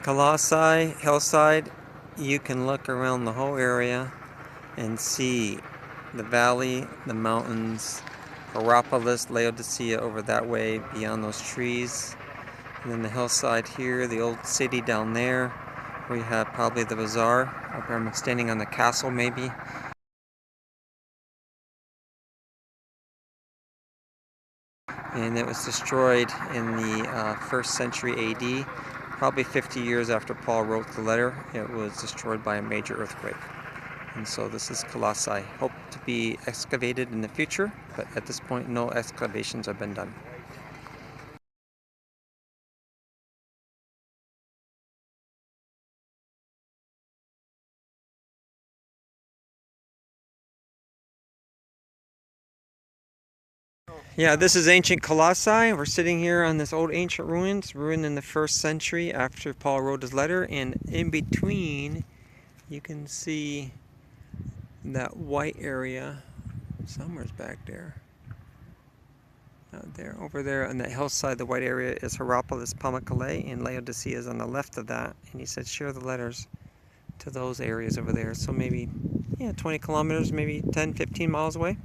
Colossae hillside, you can look around the whole area and see the valley, the mountains, Hierapolis, Laodicea over that way beyond those trees. And then the hillside here, the old city down there. We have probably the bazaar. Up I'm standing on the castle maybe. And it was destroyed in the 1st century AD. Probably 50 years after Paul wrote the letter, it was destroyed by a major earthquake. And so this is Colossae. Hope to be excavated in the future, but at this point no excavations have been done. Yeah, this is ancient Colossae. We're sitting here on this old ancient ruins, ruined in the 1st century after Paul wrote his letter, and in between you can see that white area somewhere's back there. Out there, over there on that hillside, the white area is Hierapolis, Pamukkale, and Laodicea is on the left of that. And he said share the letters to those areas over there. So maybe 20 kilometers, maybe 10, 15 miles away.